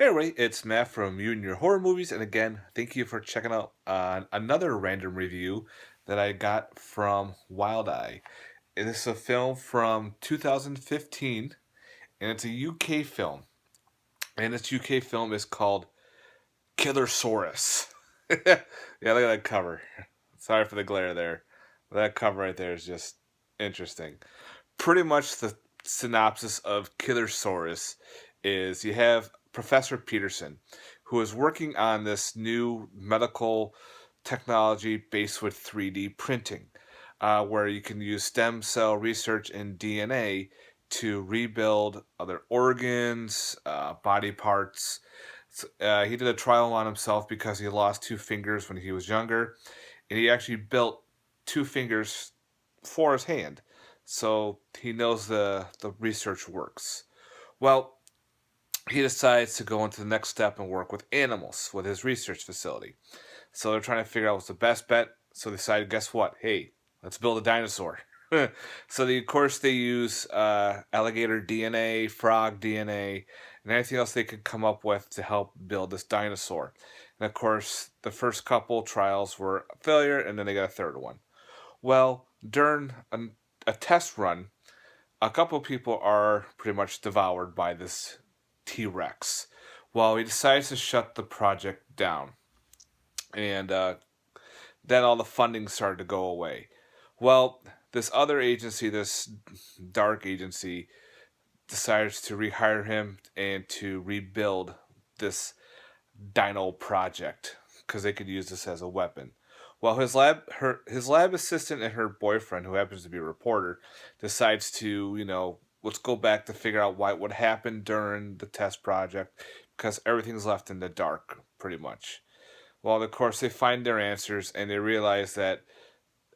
Hey everybody, it's Matt from You and Your Horror Movies, and again, thank you for checking out another random review that I got from Wild Eye. It is a film from 2015, and it's a UK film. And this UK film is called Killersaurus. Yeah, look at that cover. Sorry for the glare there. That cover right there is just interesting. Pretty much the synopsis of Killersaurus is you have Professor Peterson, who is working on this new medical technology based with 3D printing, where you can use stem cell research in DNA to rebuild other organs, body parts. He did a trial on himself because he lost two fingers when he was younger, and he actually built two fingers for his hand, so he knows the research works. Well, he decides to go into the next step and work with animals with his research facility. So they're trying to figure out what's the best bet. So they decided, guess what? Hey, let's build a dinosaur. So of course they use alligator DNA, frog DNA, and anything else they could come up with to help build this dinosaur. And of course, the first couple trials were a failure, and then they got a third one. Well, during a test run, a couple people are pretty much devoured by this T Rex. Well, he decides to shut the project down, and then all the funding started to go away. Well, this other agency, this dark agency, decides to rehire him and to rebuild this dino project because they could use this as a weapon. Well, his lab assistant and her boyfriend, who happens to be a reporter, decides to let's go back to figure out what happened during the test project because everything's left in the dark pretty much. Well, of course, they find their answers and they realize that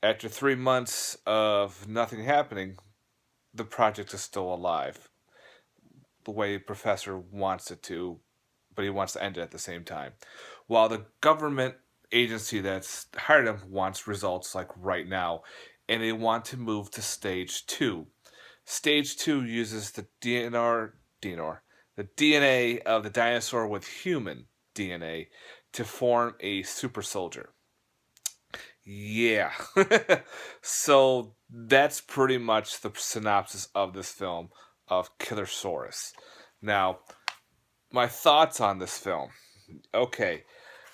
after 3 months of nothing happening, the project is still alive the way Professor wants it to, but he wants to end it at the same time. While the government agency that's hired him wants results like right now, and they want to move to stage two. Stage two uses the DNA of the dinosaur with human DNA to form a super soldier. Yeah. So that's pretty much the synopsis of this film of Killersaurus. Now, my thoughts on this film. Okay,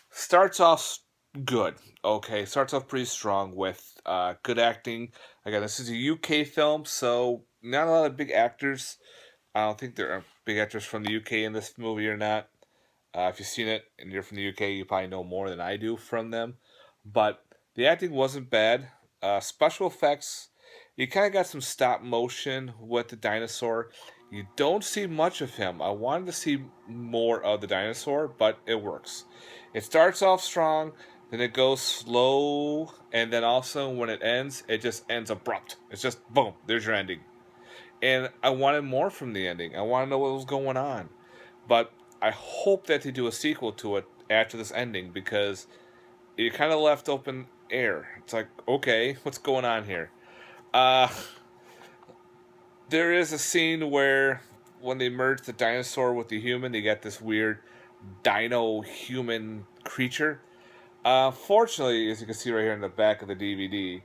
starts off good. Okay, starts off pretty strong with good acting. Again, this is a UK film, so not a lot of big actors. I don't think there are big actors from the UK in this movie or not. If you've seen it and you're from the UK, you probably know more than I do from them. But the acting wasn't bad. Special effects, you kind of got some stop motion with the dinosaur. You don't see much of him. I wanted to see more of the dinosaur, but it works. It starts off strong, then it goes slow, and then also when it ends, it just ends abrupt. It's just boom, there's your ending. And I wanted more from the ending. I want to know what was going on. But I hope that they do a sequel to it after this ending because it kind of left open air. It's like, okay, what's going on here? Uh, there is a scene where when they merge the dinosaur with the human, they get this weird dino human creature. Fortunately, as you can see right here in the back of the DVD,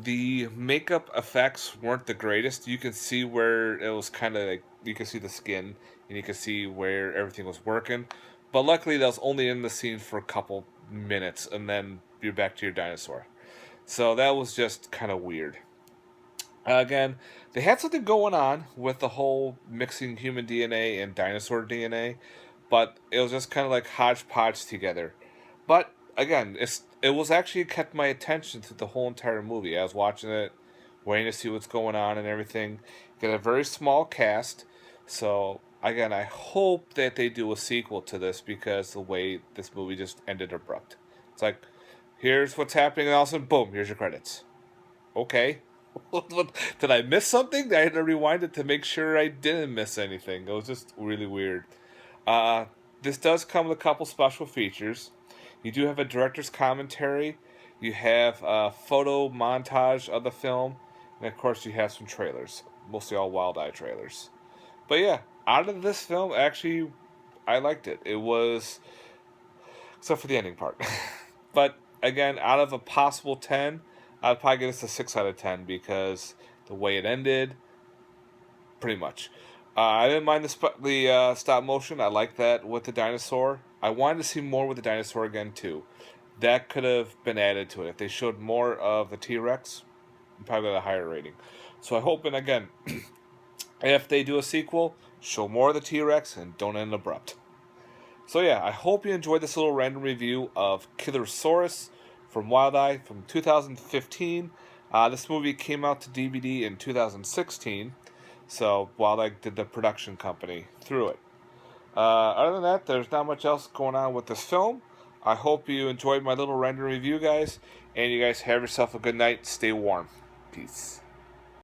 the makeup effects weren't the greatest. You can see where it was kind of like you can see the skin and you can see where everything was working. But luckily, that was only in the scene for a couple minutes, and then you're back to your dinosaur. So that was just kind of weird. Again, they had something going on with the whole mixing human DNA and dinosaur DNA, but it was just kind of like hodgepodge together. But again, it was actually kept my attention through the whole entire movie. I was watching it, waiting to see what's going on and everything. Got a very small cast, so again, I hope that they do a sequel to this because the way this movie just ended abrupt. It's like, here's what's happening, and all of a sudden, boom, here's your credits. Okay. Did I miss something? I had to rewind it to make sure I didn't miss anything. It was just really weird. Uh, this does come with a couple special features. You do have a director's commentary. You have a photo montage of the film. And of course, you have some trailers. Mostly all Wild Eye trailers. But yeah, out of this film, actually, I liked it. It was, except for the ending part. But again, out of a possible 10, I'd probably give this a 6 out of 10 because the way it ended, pretty much. I didn't mind the stop motion. I like that with the dinosaur. I wanted to see more with the dinosaur again too. That could have been added to it. If they showed more of the T Rex, probably got a higher rating. So I hope, and again, if they do a sequel, show more of the T Rex and don't end abrupt. So yeah, I hope you enjoyed this little random review of Killersaurus from Wild Eye from 2015. This movie came out to DVD in 2016, so Wild Eye did the production company through it. Other than that, there's not much else going on with this film. I hope you enjoyed my little random review, guys, and you guys have yourself a good night. Stay warm. Peace.